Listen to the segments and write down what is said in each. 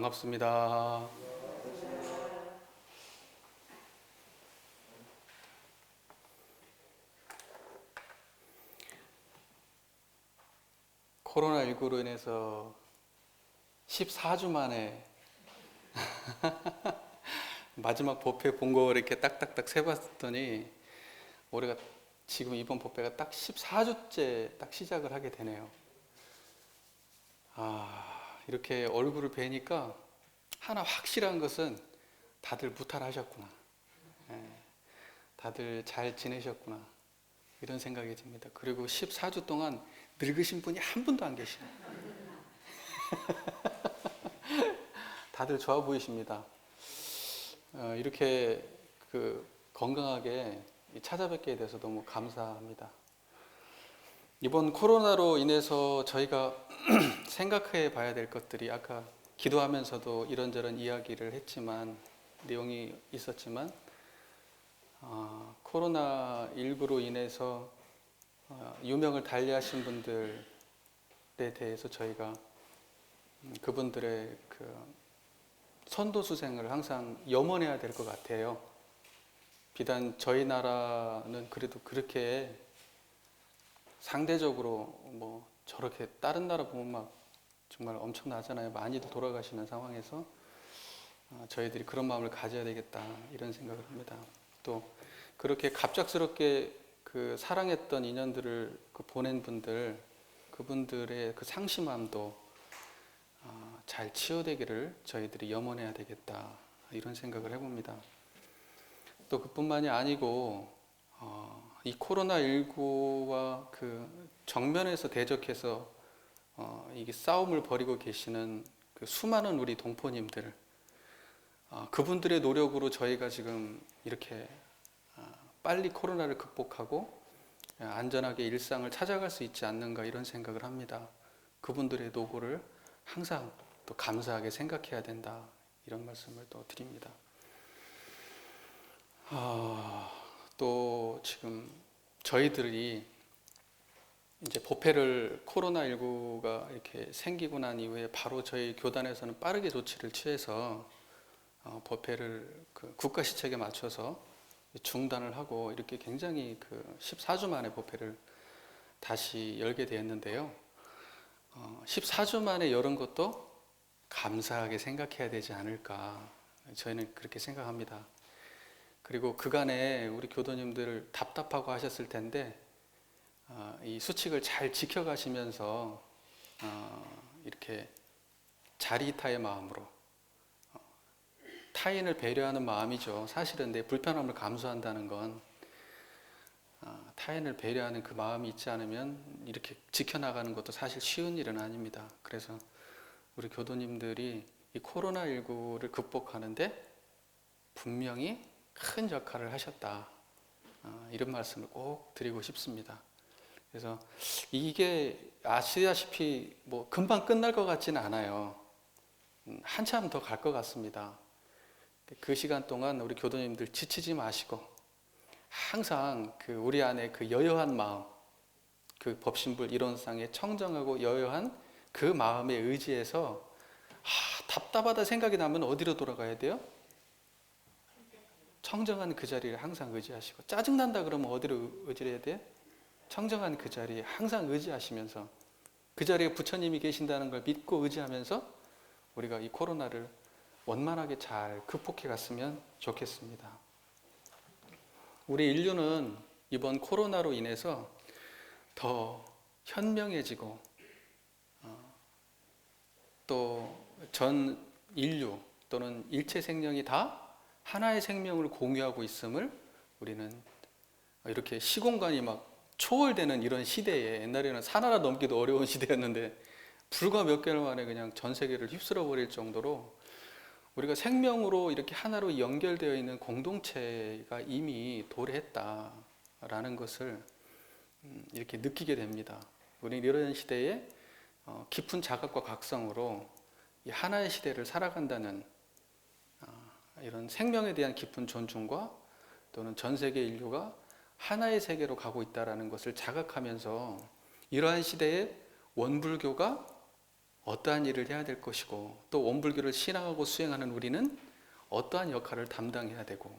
반갑습니다. 코로나19로 인해서 14주 만에 마지막 법회 본 거 이렇게 딱딱딱 세봤더니 올해가 지금 이번 법회가 딱 14주째 딱 시작을 하게 되네요. 이렇게 얼굴을 뵈니까 하나 확실한 것은 다들 무탈하셨구나. 다들 잘 지내셨구나. 이런 생각이 듭니다. 그리고 14주 동안 늙으신 분이 한 분도 안 계시네요. 다들 좋아 보이십니다. 이렇게 건강하게 찾아뵙게 돼서 너무 감사합니다. 이번 코로나로 인해서 저희가 생각해 봐야 될 것들이 아까 기도하면서도 이런저런 이야기를 했지만 내용이 있었지만 코로나19로 인해서 유명을 달리하신 분들에 대해서 저희가 그분들의 선도수생을 항상 염원해야 될 것 같아요. 비단 저희 나라는 그래도 그렇게 상대적으로 저렇게 다른 나라 보면 막 정말 엄청나잖아요. 많이들 돌아가시는 상황에서 저희들이 그런 마음을 가져야 되겠다 이런 생각을 합니다. 또 그렇게 갑작스럽게 사랑했던 인연들을 보낸 분들, 그분들의 그 상심함도 잘 치유되기를 저희들이 염원해야 되겠다 이런 생각을 해봅니다. 또 그뿐만이 아니고 이 코로나19와 정면에서 대적해서 이게 싸움을 벌이고 계시는 수많은 우리 동포님들, 그분들의 노력으로 저희가 지금 이렇게 빨리 코로나를 극복하고 안전하게 일상을 찾아갈 수 있지 않는가 이런 생각을 합니다. 그분들의 노고를 항상 또 감사하게 생각해야 된다 이런 말씀을 또 드립니다. 또 지금 저희들이 이제 법회를 코로나19가 이렇게 생기고 난 이후에 바로 저희 교단에서는 빠르게 조치를 취해서 법회를 국가 시책에 맞춰서 중단을 하고 이렇게 굉장히 14주 만에 법회를 다시 열게 되었는데요. 14주 만에 열은 것도 감사하게 생각해야 되지 않을까 저희는 그렇게 생각합니다. 그리고 그간에 우리 교도님들 답답하고 하셨을 텐데 이 수칙을 잘 지켜가시면서 이렇게 자리이타의 마음으로 타인을 배려하는 마음이죠. 사실은 내 불편함을 감수한다는 건 타인을 배려하는 그 마음이 있지 않으면 이렇게 지켜나가는 것도 사실 쉬운 일은 아닙니다. 그래서 우리 교도님들이 이 코로나19를 극복하는데 분명히 큰 역할을 하셨다. 이런 말씀을 꼭 드리고 싶습니다. 그래서 이게 아시다시피 금방 끝날 것 같지는 않아요. 한참 더 갈 것 같습니다. 그 시간 동안 우리 교도님들 지치지 마시고 항상 우리 안에 여여한 마음, 법신불 이론상의 청정하고 여여한 그 마음에 의지해서 답답하다 생각이 나면 어디로 돌아가야 돼요? 청정한 그 자리를 항상 의지하시고 짜증난다 그러면 어디로 의지해야 돼요? 청정한 그 자리에 항상 의지하시면서 그 자리에 부처님이 계신다는 걸 믿고 의지하면서 우리가 이 코로나를 원만하게 잘 극복해 갔으면 좋겠습니다. 우리 인류는 이번 코로나로 인해서 더 현명해지고 또 전 인류 또는 일체 생명이 다 하나의 생명을 공유하고 있음을 우리는 이렇게 시공간이 막 초월되는 이런 시대에, 옛날에는 산 하나 넘기도 어려운 시대였는데 불과 몇 개월 만에 그냥 전 세계를 휩쓸어 버릴 정도로 우리가 생명으로 이렇게 하나로 연결되어 있는 공동체가 이미 도래했다라는 것을 이렇게 느끼게 됩니다. 우리는 이런 시대에 깊은 자각과 각성으로 이 하나의 시대를 살아간다는 이런 생명에 대한 깊은 존중과 또는 전 세계 인류가 하나의 세계로 가고 있다는 것을 자각하면서 이러한 시대에 원불교가 어떠한 일을 해야 될 것이고, 또 원불교를 신앙하고 수행하는 우리는 어떠한 역할을 담당해야 되고,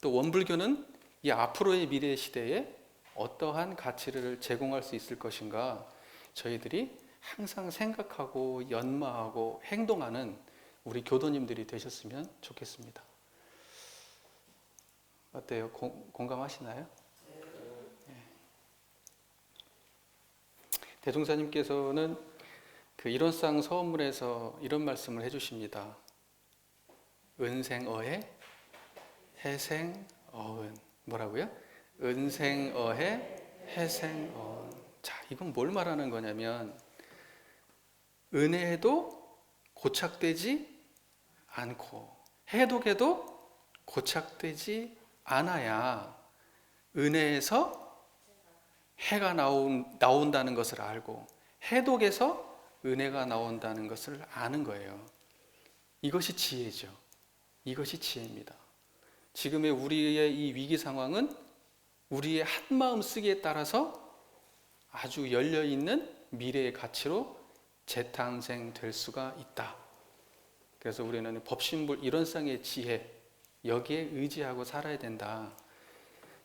또 원불교는 이 앞으로의 미래 시대에 어떠한 가치를 제공할 수 있을 것인가, 저희들이 항상 생각하고 연마하고 행동하는 우리 교도님들이 되셨으면 좋겠습니다. 어때요? 공감하시나요? 네. 대종사님께서는 그 일원상 서원문에서 이런 말씀을 해주십니다. 은생어해 해생어은. 뭐라고요? 은생어해 해생어은. 자, 이건 뭘 말하는 거냐면, 은혜에도 고착되지 않고 해독에도 고착되지 않아야 은혜에서 해가 나온다는 것을 알고, 해독에서 은혜가 나온다는 것을 아는 거예요. 이것이 지혜죠. 이것이 지혜입니다. 지금의 우리의 이 위기 상황은 우리의 한마음 쓰기에 따라서 아주 열려있는 미래의 가치로 재탄생될 수가 있다. 그래서 우리는 법신불 일원상의 지혜, 여기에 의지하고 살아야 된다,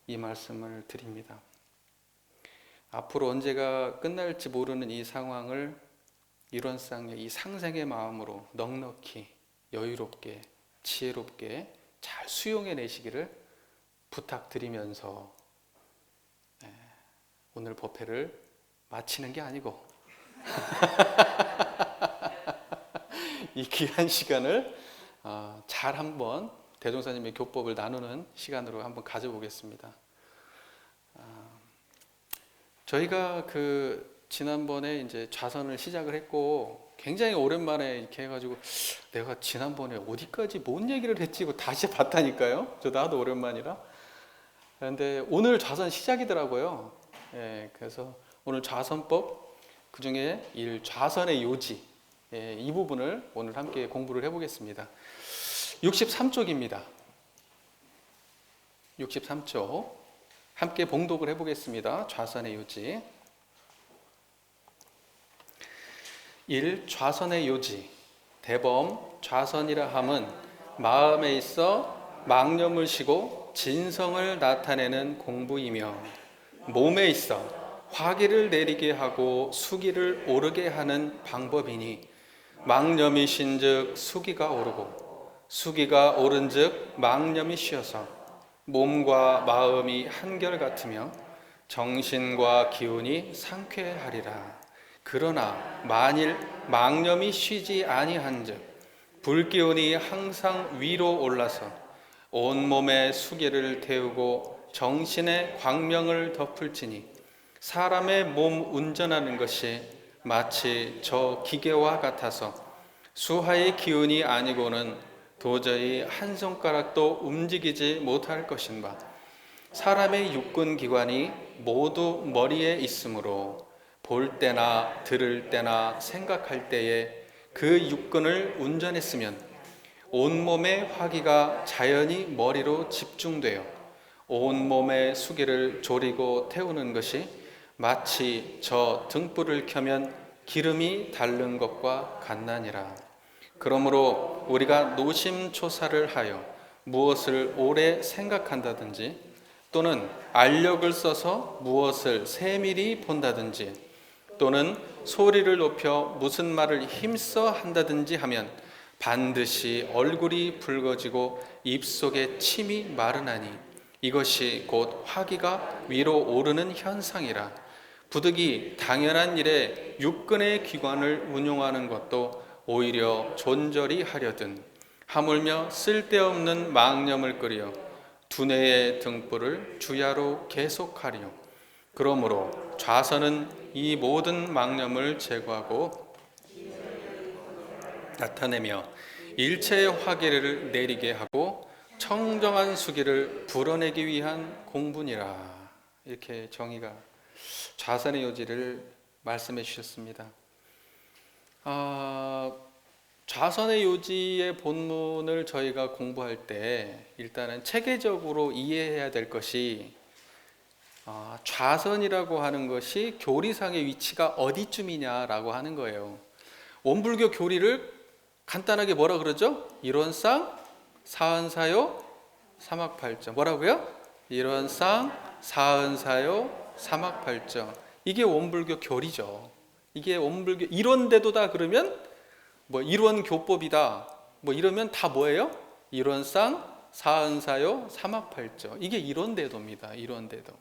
이 말씀을 드립니다. 앞으로 언제가 끝날지 모르는 이 상황을 일원상의 이 상생의 마음으로 넉넉히 여유롭게 지혜롭게 잘 수용해내시기를 부탁드리면서, 오늘 법회를 마치는 게 아니고 이 귀한 시간을 잘 한번 대종사님의 교법을 나누는 시간으로 한번 가져보겠습니다. 저희가 지난번에 이제 좌선을 시작을 했고, 굉장히 오랜만에 이렇게 해가지고 내가 지난번에 어디까지 뭔 얘기를 했지 고 다시 봤다니까요. 저도 하도 오랜만이라. 그런데 오늘 좌선 시작이더라고요. 그래서 오늘 좌선법, 그 중에 좌선의 요지, 이 부분을 오늘 함께 공부를 해보겠습니다. 63쪽입니다. 63쪽 함께 봉독을 해보겠습니다. 좌선의 요지. 1. 좌선의 요지. 대범 좌선이라 함은 마음에 있어 망념을 쉬고 진성을 나타내는 공부이며, 몸에 있어 화기를 내리게 하고 수기를 오르게 하는 방법이니, 망념이 쉰즉 수기가 오르고 수기가 오른즉 망념이 쉬어서 몸과 마음이 한결같으며 정신과 기운이 상쾌하리라. 그러나 만일 망념이 쉬지 아니한즉 불기운이 항상 위로 올라서 온몸에 수기를 태우고 정신의 광명을 덮을지니, 사람의 몸 운전하는 것이 마치 저 기계와 같아서 수하의 기운이 아니고는 도저히 한 손가락도 움직이지 못할 것인 바, 사람의 육군 기관이 모두 머리에 있으므로 볼 때나 들을 때나 생각할 때에 그 육군을 운전했으면 온몸의 화기가 자연히 머리로 집중되어 온몸의 수기를 조리고 태우는 것이 마치 저 등불을 켜면 기름이 닳는 것과 같나니라. 그러므로 우리가 노심초사를 하여 무엇을 오래 생각한다든지, 또는 알력을 써서 무엇을 세밀히 본다든지, 또는 소리를 높여 무슨 말을 힘써 한다든지 하면 반드시 얼굴이 붉어지고 입속에 침이 마르나니, 이것이 곧 화기가 위로 오르는 현상이라. 부득이 당연한 일에 육근의 기관을 운용하는 것도 오히려 존절이 하려든 하물며 쓸데없는 망념을 끓여 두뇌의 등불을 주야로 계속하리요. 그러므로 좌선은 이 모든 망념을 제거하고 나타내며 일체의 화기를 내리게 하고 청정한 수기를 불어내기 위한 공분이라. 이렇게 정의가 좌선의 요지를 말씀해 주셨습니다. 좌선의 요지의 본문을 저희가 공부할 때 일단은 체계적으로 이해해야 될 것이, 좌선이라고 하는 것이 교리상의 위치가 어디쯤이냐라고 하는 거예요. 원불교 교리를 간단하게 뭐라 그러죠? 일원상, 사은사요, 삼학팔정. 뭐라고요? 일원상, 사은사요, 삼학팔정. 이게 원불교 교리죠. 이게 원불교 일원대도다 그러면 뭐 일원교법이다 뭐 이러면 다 뭐예요? 일원상, 사은사요, 삼학팔정. 이게 일원대도입니다. 일원대도.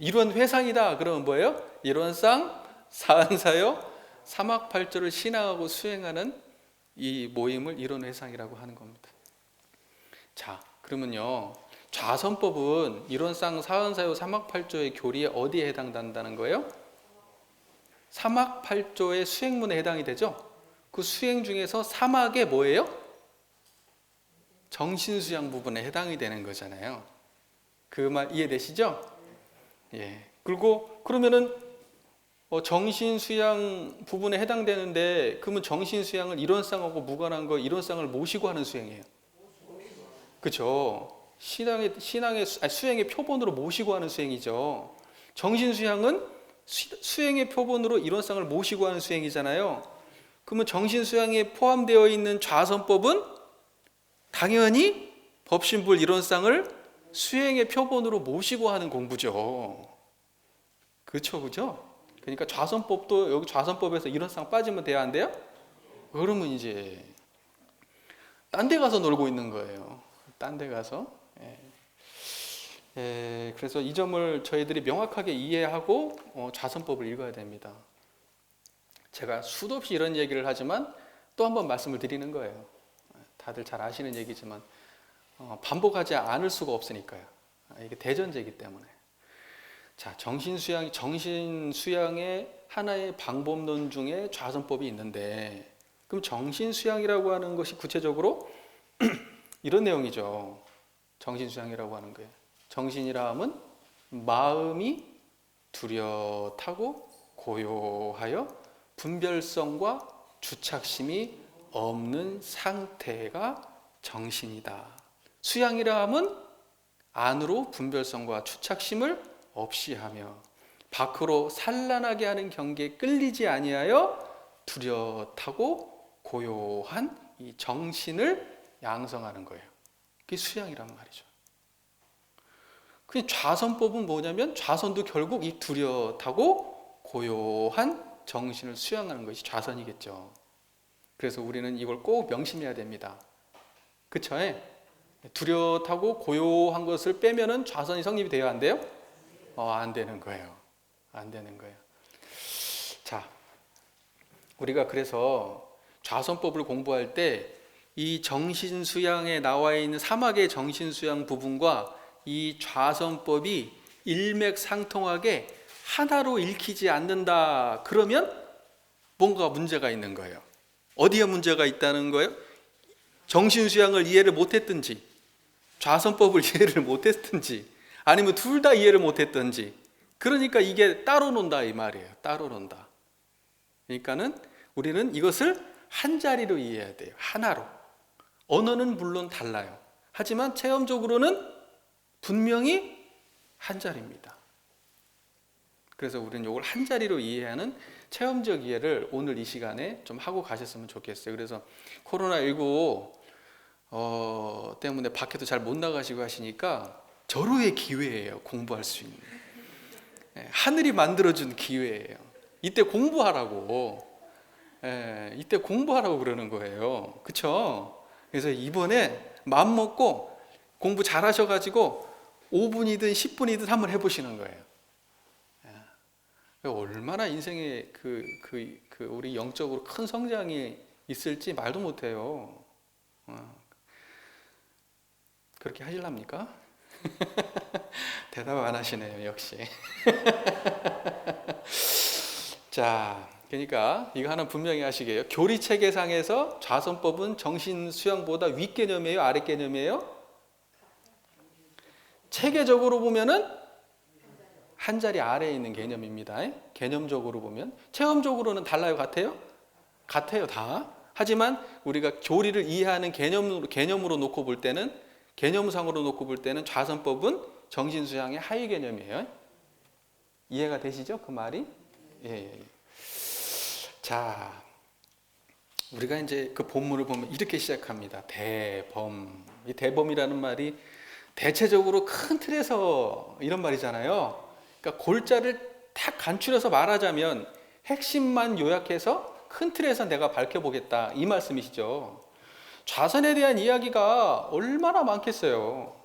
일원회상이다 그러면 뭐예요? 일원상, 사은사요, 삼학팔조를 신앙하고 수행하는 이 모임을 일원회상이라고 하는 겁니다. 자, 그러면요, 좌선법은 일원상, 사은사요, 삼학팔조의 교리에 어디에 해당된다는 거예요? 삼학팔조의 수행문에 해당이 되죠. 그 수행 중에서 삼학의 뭐예요? 정신수양 부분에 해당이 되는 거잖아요. 그 말 이해되시죠? 예. 그리고 그러면은 정신수양 부분에 해당되는데, 그러면 정신수양을 일원상하고 무관한 거, 일원상을 모시고 하는 수행이에요. 그렇죠? 수행의 표본으로 모시고 하는 수행이죠. 정신수양은 수행의 표본으로 일원상을 모시고 하는 수행이잖아요. 그러면 정신수양에 포함되어 있는 좌선법은 당연히 법신불 일원상을 수행의 표본으로 모시고 하는 공부죠. 그렇죠, 그죠? 그러니까 좌선법도 여기 좌선법에서 일원상 빠지면 돼야 안 돼요? 그러면 이제 딴 데 가서 놀고 있는 거예요. 딴 데 가서. 그래서 이 점을 저희들이 명확하게 이해하고 좌선법을 읽어야 됩니다. 제가 수도 없이 이런 얘기를 하지만 또 한 번 말씀을 드리는 거예요. 다들 잘 아시는 얘기지만 반복하지 않을 수가 없으니까요. 이게 대전제이기 때문에. 자, 정신수양의 하나의 방법론 중에 좌선법이 있는데, 그럼 정신수양이라고 하는 것이 구체적으로 이런 내용이죠. 정신수양이라고 하는 거예요. 정신이라 함은 마음이 뚜렷하고 고요하여 분별성과 주착심이 없는 상태가 정신이다. 수양이라 함은 안으로 분별성과 주착심을 없이 하며 밖으로 산란하게 하는 경계에 끌리지 아니하여 뚜렷하고 고요한 이 정신을 양성하는 거예요. 그게 수양이란 말이죠. 그 좌선법은 뭐냐면 좌선도 결국 이 뚜렷하고 고요한 정신을 수양하는 것이 좌선이겠죠. 그래서 우리는 이걸 꼭 명심해야 됩니다. 그쵸? 뚜렷하고 고요한 것을 빼면은 좌선이 성립이 돼요? 안 돼요? 안 되는 거예요. 안 되는 거예요. 자, 우리가 그래서 좌선법을 공부할 때 이 정신수양에 나와 있는 사막의 정신수양 부분과 이 좌선법이 일맥상통하게 하나로 읽히지 않는다. 그러면 뭔가 문제가 있는 거예요. 어디에 문제가 있다는 거예요? 정신수양을 이해를 못했든지, 좌선법을 이해를 못했든지, 아니면 둘 다 이해를 못했든지. 그러니까 이게 따로 논다 이 말이에요. 따로 논다. 그러니까는 우리는 이것을 한 자리로 이해해야 돼요. 하나로. 언어는 물론 달라요. 하지만 체험적으로는 분명히 한 자리입니다. 그래서 우리는 이걸 한 자리로 이해하는 체험적 이해를 오늘 이 시간에 좀 하고 가셨으면 좋겠어요. 그래서 코로나19 때문에 밖에도 잘 못 나가시고 하시니까 절호의 기회예요. 공부할 수 있는. 하늘이 만들어준 기회예요. 이때 공부하라고. 이때 공부하라고 그러는 거예요. 그쵸? 그래서 이번에 마음 먹고 공부 잘 하셔가지고 5분이든 10분이든 한번 해보시는 거예요. 얼마나 인생에 우리 영적으로 큰 성장이 있을지 말도 못해요. 그렇게 하실랍니까? 대답 안 하시네요, 역시. 자, 그러니까 이거 하나 분명히 하시게요. 교리 체계상에서 좌선법은 정신 수양보다 윗 개념이에요, 아래 개념이에요? 체계적으로 보면은 한 자리 아래에 있는 개념입니다. 개념적으로 보면. 체험적으로는 달라요, 같아요? 같아요, 다. 하지만 우리가 교리를 이해하는 개념으로 놓고 볼 때는, 개념상으로 놓고 볼 때는 좌선법은 정신수양의 하위 개념이에요. 이해가 되시죠? 그 말이? 예. 자, 우리가 이제 그 본문을 보면 이렇게 시작합니다. 대범. 이 대범이라는 말이 대체적으로 큰 틀에서 이런 말이잖아요. 그러니까 골자를 딱 간추려서 말하자면 핵심만 요약해서 큰 틀에서 내가 밝혀보겠다, 이 말씀이시죠. 좌선에 대한 이야기가 얼마나 많겠어요.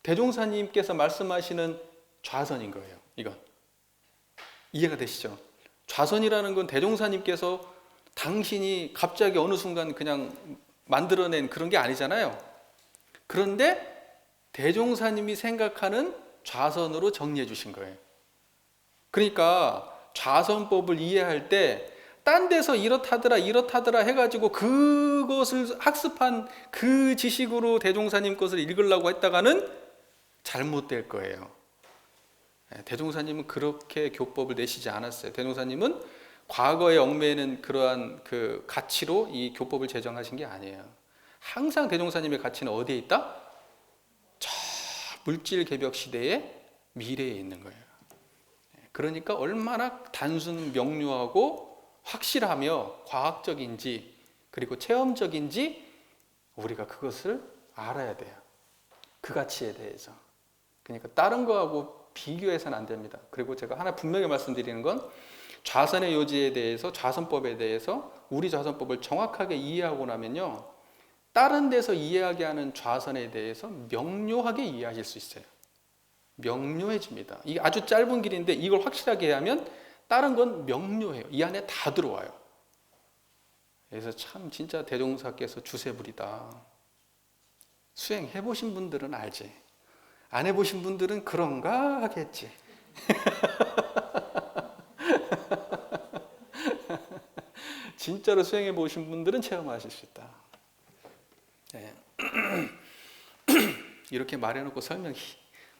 대종사님께서 말씀하시는 좌선인 거예요. 이건 이해가 되시죠? 좌선이라는 건 대종사님께서 당신이 갑자기 어느 순간 그냥 만들어낸 그런 게 아니잖아요. 그런데 대종사님이 생각하는 좌선으로 정리해 주신 거예요. 그러니까 좌선법을 이해할 때 딴 데서 이렇다더라 해가지고 그것을 학습한 그 지식으로 대종사님 것을 읽으려고 했다가는 잘못될 거예요. 대종사님은 그렇게 교법을 내시지 않았어요. 대종사님은 과거에 얽매이는 그러한 그 가치로 이 교법을 제정하신 게 아니에요. 항상 대종사님의 가치는 어디에 있다? 저 물질 개벽 시대의 미래에 있는 거예요. 그러니까 얼마나 단순 명료하고 확실하며 과학적인지 그리고 체험적인지 우리가 그것을 알아야 돼요. 그 가치에 대해서. 그러니까 다른 거하고 비교해서는 안 됩니다. 그리고 제가 하나 분명히 말씀드리는 건 좌선의 요지에 대해서, 좌선법에 대해서 우리 좌선법을 정확하게 이해하고 나면요, 다른 데서 이해하게 하는 좌선에 대해서 명료하게 이해하실 수 있어요. 명료해집니다. 이게 아주 짧은 길인데 이걸 확실하게 하면 다른 건 명료해요. 이 안에 다 들어와요. 그래서 참 진짜 대종사께서 주세불이다. 수행해 보신 분들은 알지. 안 해보신 분들은 그런가 하겠지. 진짜로 수행해 보신 분들은 체험하실 수 있다. 네. 이렇게 말해놓고 설명이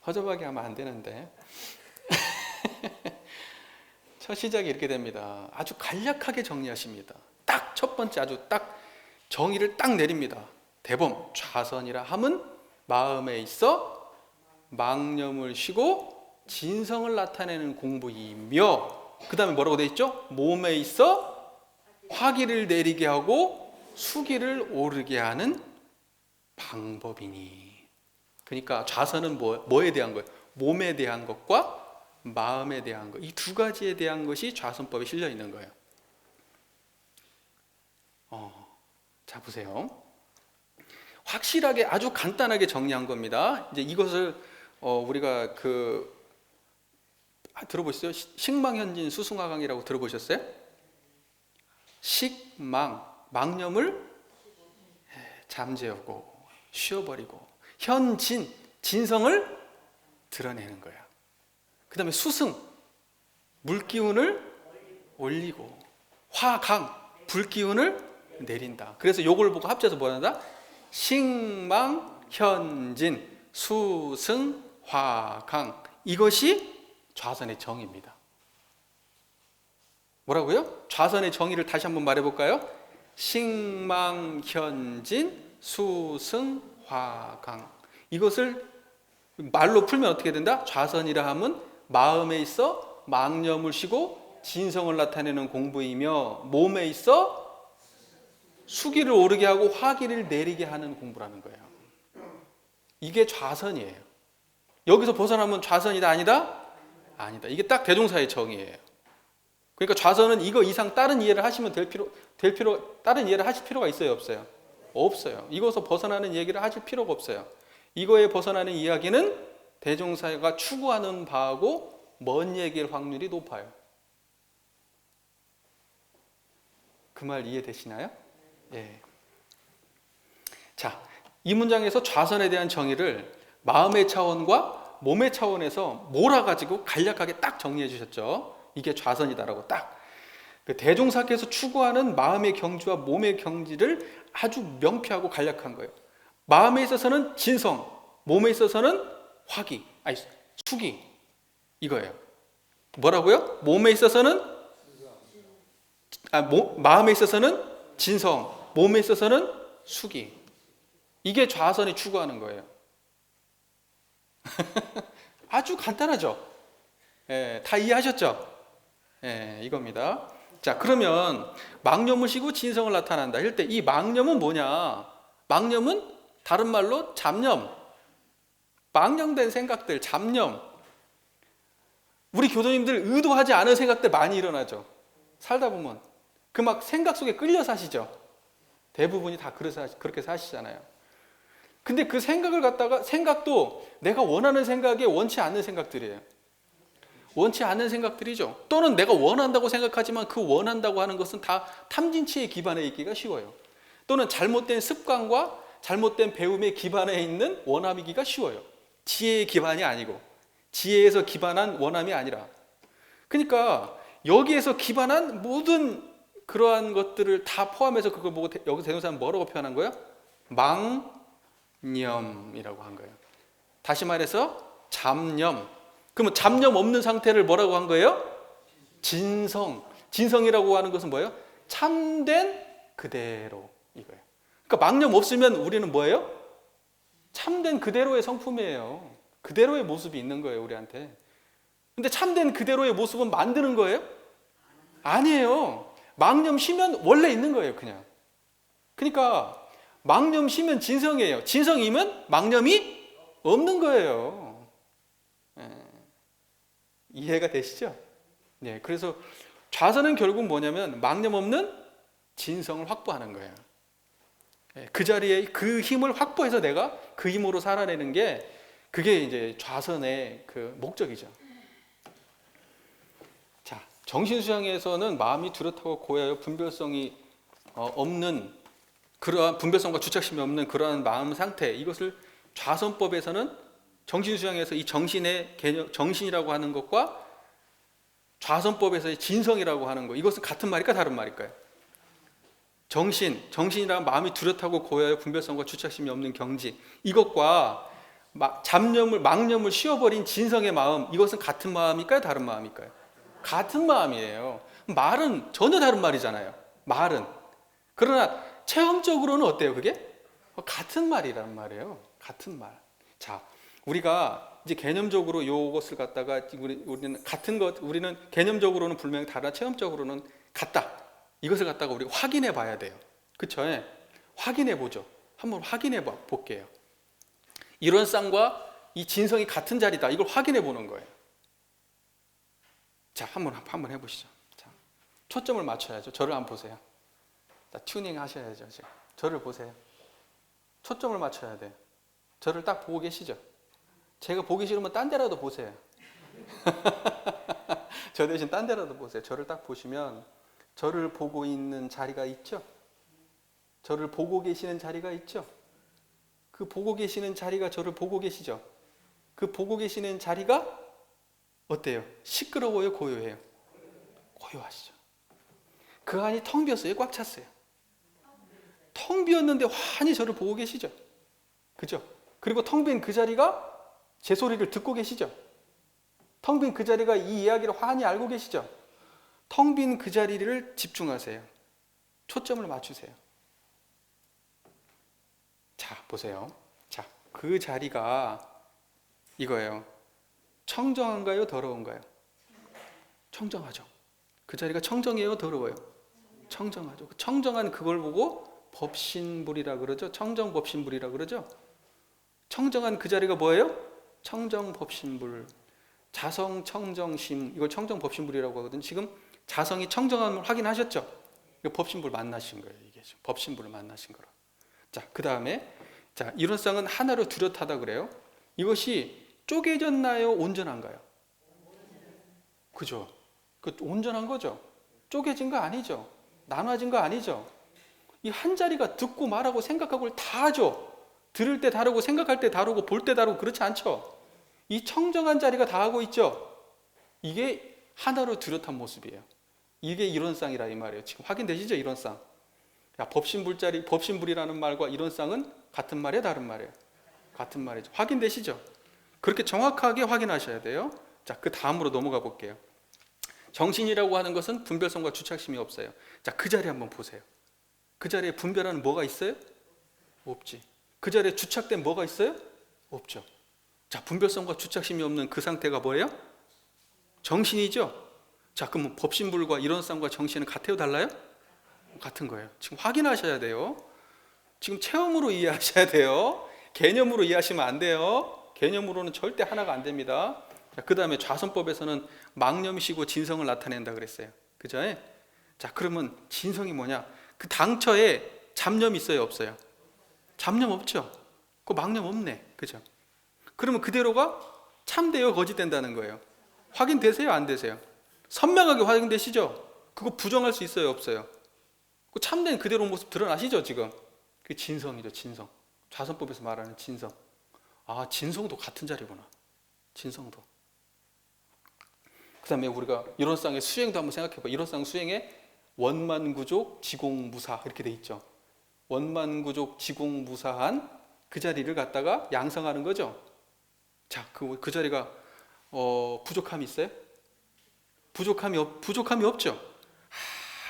허접하게 하면 안 되는데 첫 시작이 이렇게 됩니다. 아주 간략하게 정리하십니다. 딱 첫 번째 아주 딱 정의를 딱 내립니다. 대범, 좌선이라 함은 마음에 있어 망념을 쉬고 진성을 나타내는 공부이며, 그 다음에 뭐라고 되어 있죠? 몸에 있어 화기를 내리게 하고 수기를 오르게 하는 방법이니. 그러니까 좌선은 뭐에 대한 거예요? 몸에 대한 것과 마음에 대한 것, 이 두 가지에 대한 것이 좌선법에 실려 있는 거예요. 자 보세요. 확실하게 아주 간단하게 정리한 겁니다. 이제 이것을 우리가 들어보셨어요? 식망현진 수승화강이라고 들어보셨어요? 망념을 잠재우고 쉬어버리고, 현진, 진성을 드러내는 거야. 그 다음에 수승, 물기운을 올리고, 화강, 불기운을 내린다. 그래서 요걸 보고 합쳐서 뭐한다? 식망, 현진, 수승, 화강. 이것이 좌선의 정의입니다. 뭐라고요? 좌선의 정의를 다시 한번 말해볼까요? 식망, 현진, 수승, 화강. 이것을 말로 풀면 어떻게 된다? 좌선이라 함은 마음에 있어 망념을 쉬고 진성을 나타내는 공부이며, 몸에 있어 수기를 오르게 하고 화기를 내리게 하는 공부라는 거예요. 이게 좌선이에요. 여기서 벗어나면 좌선이다 아니다? 아니다. 이게 딱 대종사의 정의예요. 그러니까 좌선은 이거 이상 다른 이해를 하시면 다른 이해를 하실 필요가 있어요, 없어요? 없어요. 이것서 벗어나는 얘기를 하실 필요가 없어요. 이거에 벗어나는 이야기는 대종사가 추구하는 바하고 먼 얘기일 확률이 높아요. 그 말 이해되시나요? 예. 자, 이 문장에서 좌선에 대한 정의를 마음의 차원과 몸의 차원에서 몰아가지고 간략하게 딱 정리해 주셨죠. 이게 좌선이다라고 딱. 대종사께서 추구하는 마음의 경지와 몸의 경지를 아주 명쾌하고 간략한 거예요. 마음에 있어서는 진성, 몸에 있어서는 화기, 수기, 이거예요. 뭐라고요? 몸에 있어서는 마음에 있어서는 진성, 몸에 있어서는 수기. 이게 좌선이 추구하는 거예요. 아주 간단하죠? 예, 다 이해하셨죠? 예, 이겁니다. 자, 그러면 망념을 쉬고 진성을 나타난다. 이럴 때 이 망념은 뭐냐? 망념은 다른 말로 잡념, 망령된 생각들, 잡념. 우리 교도님들 의도하지 않은 생각들 많이 일어나죠. 살다 보면 그 막 생각 속에 끌려 사시죠. 대부분이 다 그렇게 사시잖아요. 근데 그 생각을 갖다가, 생각도 내가 원하는 생각에 원치 않는 생각들이에요. 원치 않는 생각들이죠. 또는 내가 원한다고 생각하지만 그 원한다고 하는 것은 다 탐진치에 기반해 있기가 쉬워요. 또는 잘못된 습관과 잘못된 배움에 기반해 있는 원함이기가 쉬워요. 지혜의 기반이 아니고, 지혜에서 기반한 원함이 아니라. 그러니까 여기에서 기반한 모든 그러한 것들을 다 포함해서 그걸 보고 여기서 대명사는 뭐라고 표현한 거예요? 망념이라고 한 거예요. 다시 말해서 잡념. 그러면 잡념 없는 상태를 뭐라고 한 거예요? 진성. 진성이라고 하는 것은 뭐예요? 참된 그대로 이거예요. 그러니까 망념 없으면 우리는 뭐예요? 참된 그대로의 성품이에요. 그대로의 모습이 있는 거예요, 우리한테. 근데 참된 그대로의 모습은 만드는 거예요? 아니에요. 망념 쉬면 원래 있는 거예요, 그냥. 그러니까 망념 쉬면 진성이에요. 진성이면 망념이 없는 거예요. 이해가 되시죠? 네, 그래서 좌선은 결국 뭐냐면 망념 없는 진성을 확보하는 거예요. 그 자리에 그 힘을 확보해서 내가 그 힘으로 살아내는 게 그게 이제 좌선의 그 목적이죠. 자, 정신수양에서는 마음이 뚜렷하고 고야여 분별성이 없는 그러한 분별성과 주착심이 없는 그러한 마음 상태, 이것을 좌선법에서는 정신수양에서 이 정신의 개념, 정신이라고 하는 것과 좌선법에서의 진성이라고 하는 것, 이것은 같은 말일까 다른 말일까요? 정신이란 마음이 뚜렷하고 고야여 분별성과 주착심이 없는 경지, 이것과 망념을 쉬어버린 진성의 마음, 이것은 같은 마음일까요 다른 마음일까요? 같은 마음이에요. 말은 전혀 다른 말이잖아요. 말은. 그러나 체험적으로는 어때요 그게? 같은 말이란 말이에요. 같은 말. 자, 우리가 이제 개념적으로 이것을 갖다가 우리는 같은 것, 우리는 개념적으로는 분명히 다르나 체험적으로는 같다. 이것을 갖다가 우리가 확인해 봐야 돼요. 그쵸? 확인해 보죠. 한번 확인해 볼게요. 이런 쌍과 이 진성이 같은 자리다. 이걸 확인해 보는 거예요. 자, 한번 해보시죠. 자, 초점을 맞춰야죠. 저를 한번 보세요. 자, 튜닝 하셔야죠. 지금. 저를 보세요. 초점을 맞춰야 돼요. 저를 딱 보고 계시죠? 제가 보기 싫으면 딴 데라도 보세요. 저 대신 딴 데라도 보세요. 저를 딱 보시면 저를 보고 있는 자리가 있죠? 저를 보고 계시는 자리가 있죠? 그 보고 계시는 자리가 저를 보고 계시죠? 그 보고 계시는 자리가 어때요? 시끄러워요? 고요해요? 고요하시죠? 그 안이 텅 비었어요? 꽉 찼어요? 텅 비었는데 환히 저를 보고 계시죠? 그죠? 그리고 텅 빈 그 자리가 제 소리를 듣고 계시죠? 텅 빈 그 자리가 이 이야기를 환히 알고 계시죠? 텅 빈 그 자리를 집중하세요. 초점을 맞추세요. 자, 보세요. 자, 그 자리가 이거예요. 청정한가요? 더러운가요? 청정하죠. 그 자리가 청정해요? 더러워요? 청정하죠. 청정한 그걸 보고 법신불이라 그러죠. 청정법신불이라 그러죠. 청정한 그 자리가 뭐예요? 청정법신불. 자성 청정심, 이걸 청정법신불이라고 하거든요. 지금 자성이 청정함을 확인하셨죠? 이거 법신불 만나신 거예요. 이게 법신불을 만나신 거라. 자, 그 다음에 자, 이런 쌍은 하나로 뚜렷하다 그래요. 이것이 쪼개졌나요? 온전한가요? 그죠? 그 온전한 거죠. 쪼개진 거 아니죠. 나눠진 거 아니죠. 이 한 자리가 듣고 말하고 생각하고 다 하죠. 들을 때 다르고 생각할 때 다르고 볼 때 다르고 그렇지 않죠. 이 청정한 자리가 다 하고 있죠. 이게 하나로 뚜렷한 모습이에요. 이게 이론쌍이라 이 말이에요. 지금 확인되시죠? 이론쌍. 야, 법신불이라는 말과 이론쌍은 같은 말이에요, 다른 말이에요? 같은 말이죠. 확인되시죠? 그렇게 정확하게 확인하셔야 돼요. 자, 그 다음으로 넘어가 볼게요. 정신이라고 하는 것은 분별성과 주착심이 없어요. 자, 그 자리 한번 보세요. 그 자리에 분별하는 뭐가 있어요? 없지. 그 자리에 주착된 뭐가 있어요? 없죠. 자, 분별성과 주착심이 없는 그 상태가 뭐예요? 정신이죠. 자, 그럼 법신불과 이론상과 정신은 같아요, 달라요? 같은 거예요. 지금 확인하셔야 돼요. 지금 체험으로 이해하셔야 돼요. 개념으로 이해하시면 안 돼요. 개념으로는 절대 하나가 안 됩니다. 그 다음에 좌선법에서는 망념이시고 진성을 나타낸다 그랬어요. 그죠? 자, 그러면 진성이 뭐냐? 그 당처에 잡념 있어요, 없어요? 잡념 없죠? 그 망념 없네. 그죠? 그러면 그대로가 참되어 거짓된다는 거예요. 확인되세요, 안 되세요? 선명하게 확인되시죠? 그거 부정할 수 있어요, 없어요? 그 참된 그대로 모습 드러나시죠, 지금? 그게 진성이죠, 진성. 좌선법에서 말하는 진성. 아, 진성도 같은 자리구나. 진성도. 그 다음에 우리가 이론상의 수행도 한번 생각해봐. 이론상 수행에 원만구족, 지공무사 이렇게 돼 있죠. 원만구족, 지공무사한 그 자리를 갖다가 양성하는 거죠. 자, 그 자리가 부족함이 있어요? 부족함이 없죠.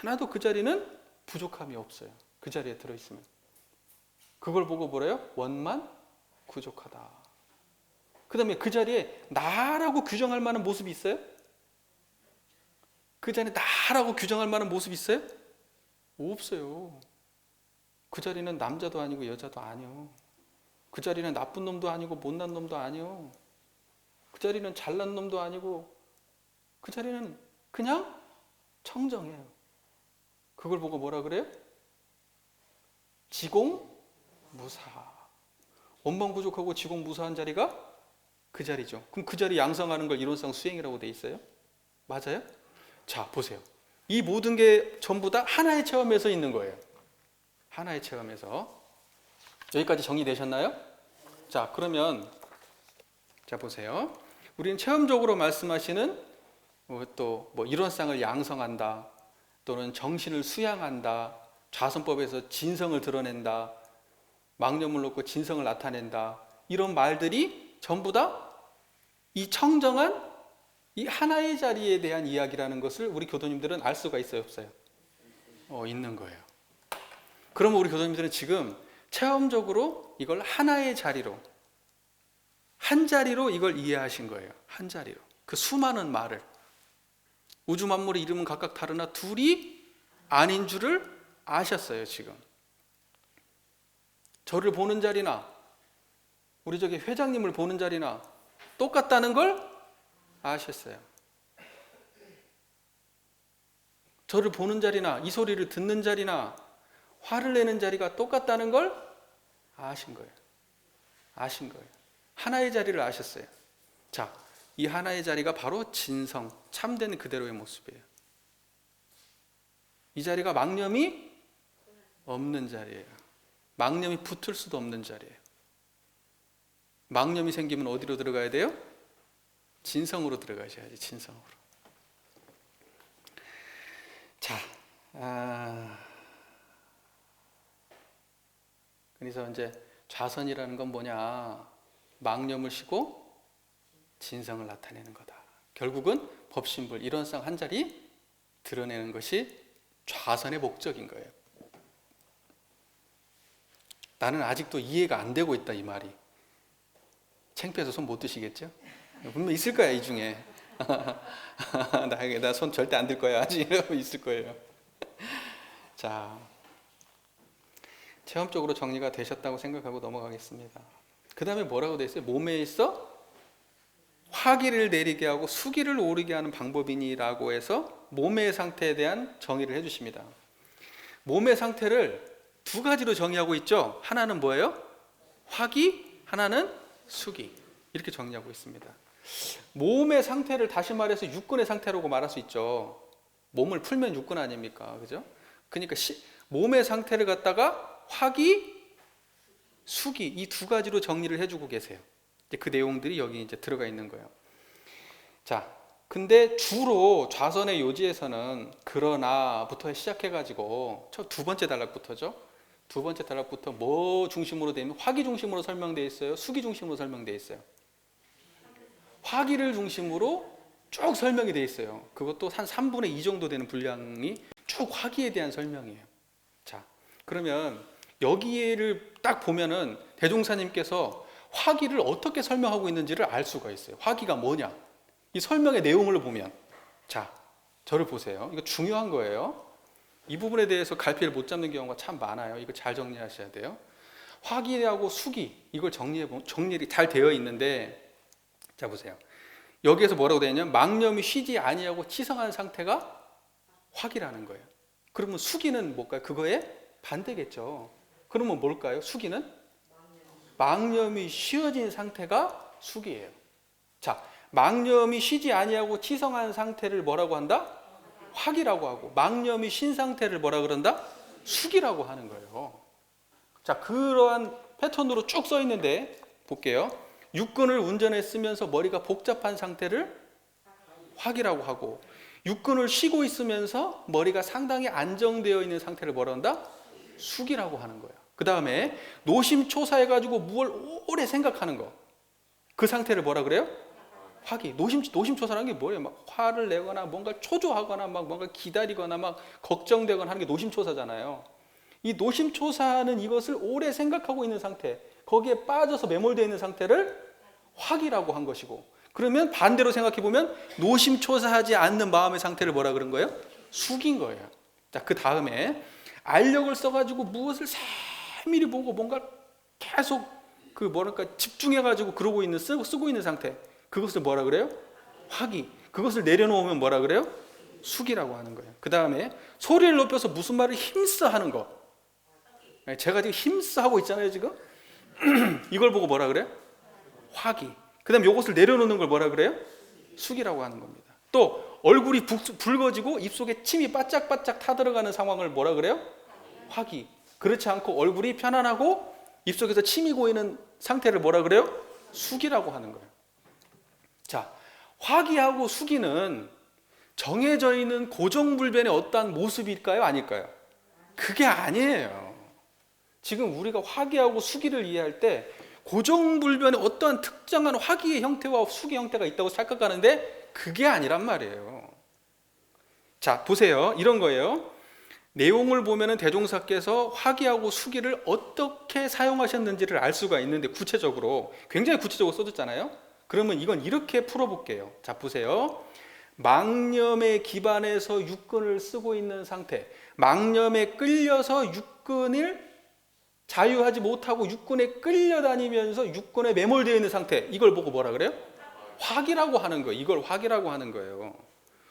하나도 그 자리는 부족함이 없어요. 그 자리에 들어있으면. 그걸 보고 뭐래요? 원만구족하다. 그 다음에 그 자리에 나라고 규정할 만한 모습이 있어요? 그 자리에 나라고 규정할 만한 모습이 있어요? 없어요. 그 자리는 남자도 아니고 여자도 아니요. 그 자리는 나쁜 놈도 아니고 못난 놈도 아니요. 그 자리는 잘난 놈도 아니고 그 자리는 그냥 청정해요. 그걸 보고 뭐라 그래요? 지공무사. 원만구족하고 지공무사한 자리가 그 자리죠. 그럼 그 자리 양성하는 걸 이론상 수행이라고 돼 있어요? 맞아요? 자, 보세요. 이 모든 게 전부 다 하나의 체험에서 있는 거예요. 하나의 체험에서. 여기까지 정리되셨나요? 자, 그러면 자, 보세요. 우리는 체험적으로 말씀하시는 또 뭐 이론상을 양성한다, 또는 정신을 수양한다, 좌선법에서 진성을 드러낸다, 망념을 놓고 진성을 나타낸다, 이런 말들이 전부 다 이 청정한 이 하나의 자리에 대한 이야기라는 것을 우리 교도님들은 알 수가 있어요, 없어요? 있는 거예요. 그러면 우리 교도님들은 지금 체험적으로 이걸 하나의 자리로, 한 자리로 이걸 이해하신 거예요. 한 자리로. 그 수많은 말을. 우주 만물의 이름은 각각 다르나 둘이 아닌 줄을 아셨어요, 지금. 저를 보는 자리나 우리 저기 회장님을 보는 자리나 똑같다는 걸 아셨어요. 저를 보는 자리나 이 소리를 듣는 자리나 화를 내는 자리가 똑같다는 걸 아신 거예요. 아신 거예요. 하나의 자리를 아셨어요. 자, 이 하나의 자리가 바로 진성, 참된 그대로의 모습이에요. 이 자리가 망념이 없는 자리예요. 망념이 붙을 수도 없는 자리예요. 망념이 생기면 어디로 들어가야 돼요? 진성으로 들어가셔야지, 진성으로. 자, 그래서 이제 좌선이라는 건 뭐냐? 망념을 쉬고 진성을 나타내는 거다. 결국은 법신불, 이론상 한 자리 드러내는 것이 좌선의 목적인 거예요. 나는 아직도 이해가 안 되고 있다, 이 말이. 창피해서 손 못 드시겠죠? 분명 있을 거야, 이 중에. 나 손 절대 안 들 거야. 아직 이러고 있을 거예요. 자, 체험적으로 정리가 되셨다고 생각하고 넘어가겠습니다. 그 다음에 뭐라고 돼 있어요? 몸에 있어 화기를 내리게 하고 수기를 오르게 하는 방법이니라고 해서 몸의 상태에 대한 정의를 해주십니다. 몸의 상태를 두 가지로 정의하고 있죠. 하나는 뭐예요? 화기, 하나는 수기. 이렇게 정의하고 있습니다. 몸의 상태를 다시 말해서 육근의 상태라고 말할 수 있죠. 몸을 풀면 육근 아닙니까? 그죠? 그러니까 몸의 상태를 갖다가 화기, 수기 이 두 가지로 정리를 해주고 계세요. 이제 그 내용들이 여기 이제 들어가 있는 거예요. 자, 근데 주로 좌선의 요지에서는 그러나부터 시작해가지고 두 번째 단락부터죠. 두 번째 단락부터 뭐 중심으로 되어 있는 화기 중심으로 설명되어 있어요? 수기 중심으로 설명되어 있어요? 화기를 중심으로 쭉 설명이 되어 있어요. 그것도 한 3분의 2 정도 되는 분량이 쭉 화기에 대한 설명이에요. 자, 그러면 여기를 딱 보면은 대종사님께서 화기를 어떻게 설명하고 있는지를 알 수가 있어요. 화기가 뭐냐? 이 설명의 내용을 보면, 자, 저를 보세요. 이거 중요한 거예요. 이 부분에 대해서 갈피를 못 잡는 경우가 참 많아요. 이거 잘 정리하셔야 돼요. 화기하고 수기, 이걸 정리가 잘 되어 있는데, 자 보세요. 여기에서 뭐라고 되어 있냐면 망념이 쉬지 아니하고 치성한 상태가 화기라는 거예요. 그러면 수기는 뭘까요? 그거의 반대겠죠. 그러면 뭘까요? 수기는 망념이 쉬어진 상태가 수기예요. 자, 망념이 쉬지 아니하고 치성한 상태를 뭐라고 한다? 화기라고 하고, 망념이 쉰 상태를 뭐라 그런다? 수기라고 하는 거예요. 자, 그러한 패턴으로 쭉 써 있는데 볼게요. 육근을 운전했으면서 머리가 복잡한 상태를 화기라고 하고, 육근을 쉬고 있으면서 머리가 상당히 안정되어 있는 상태를 뭐라 한다? 수기라고 하는 거예요. 그 다음에 노심초사해가지고 무엇을 오래 생각하는 거, 그 상태를 뭐라 그래요? 화기. 노심초사라는 게 뭐예요? 막 화를 내거나 뭔가 초조하거나 막 뭔가 기다리거나 막 걱정되거나 하는 게 노심초사잖아요. 이 노심초사는 이것을 오래 생각하고 있는 상태, 거기에 빠져서 매몰되어 있는 상태를 화기라고 한 것이고, 그러면 반대로 생각해 보면 노심초사하지 않는 마음의 상태를 뭐라 그런 거예요? 숙인 거예요. 자, 그 다음에 알력을 써가지고 무엇을 세밀히 보고 뭔가 계속 그 뭐랄까 집중해가지고 그러고 있는 쓰고 있는 상태, 그것을 뭐라 그래요? 화기. 그것을 내려놓으면 뭐라 그래요? 숙이라고 하는 거예요. 그 다음에 소리를 높여서 무슨 말을 힘써 하는 거. 제가 지금 힘써 하고 있잖아요, 지금. 이걸 보고 뭐라 그래요? 화기. 그 다음에 이것을 내려놓는 걸 뭐라 그래요? 숙이라고 하는 겁니다. 또 얼굴이 붉어지고 입속에 침이 바짝바짝 타들어가는 상황을 뭐라 그래요? 화기. 그렇지 않고 얼굴이 편안하고 입속에서 침이 고이는 상태를 뭐라 그래요? 숙이라고 하는 거예요. 자, 화기하고 수기는 정해져 있는 고정불변의 어떠한 모습일까요? 아닐까요? 그게 아니에요. 지금 우리가 화기하고 수기를 이해할 때 고정불변의 어떠한 특정한 화기의 형태와 수기 형태가 있다고 착각하는데 그게 아니란 말이에요. 자, 보세요. 이런 거예요. 내용을 보면은 대종사께서 화기하고 수기를 어떻게 사용하셨는지를 알 수가 있는데, 구체적으로 굉장히 구체적으로 써줬잖아요. 그러면 이건 이렇게 풀어볼게요. 자, 보세요. 망념에 기반해서 육근을 쓰고 있는 상태, 망념에 끌려서 육근을 자유하지 못하고 육근에 끌려다니면서 육근에 매몰되어 있는 상태, 이걸 보고 뭐라 그래요? 화기라고 하는 거예요. 이걸 화기라고 하는 거예요.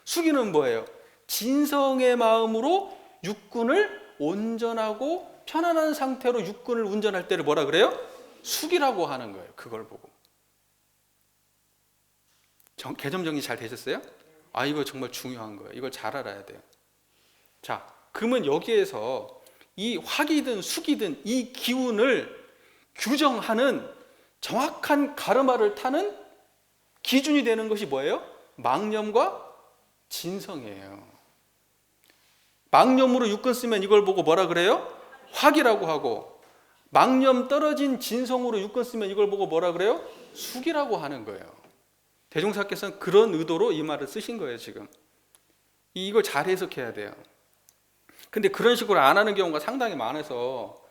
수기는 뭐예요? 진성의 마음으로 육근을 온전하고 편안한 상태로 육근을 운전할 때를 뭐라 그래요? 수기라고 하는 거예요. 그걸 보고. 개념 정리 잘 되셨어요? 아, 이거 정말 중요한 거예요. 이걸 잘 알아야 돼요. 자, 그러면 여기에서 이 화기든 수기든 이 기운을 규정하는 정확한 가르마를 타는 기준이 되는 것이 뭐예요? 망념과 진성이에요. 망념으로 육근 쓰면 이걸 보고 뭐라 그래요? 화기라고 하고, 망념 떨어진 진성으로 육근 쓰면 이걸 보고 뭐라 그래요? 수기라고 하는 거예요. 대종사께서는 그런 의도로 이 말을 쓰신 거예요, 지금. 이걸 잘 해석해야 돼요. 근데 그런 식으로 안 하는 경우가 상당히 많아서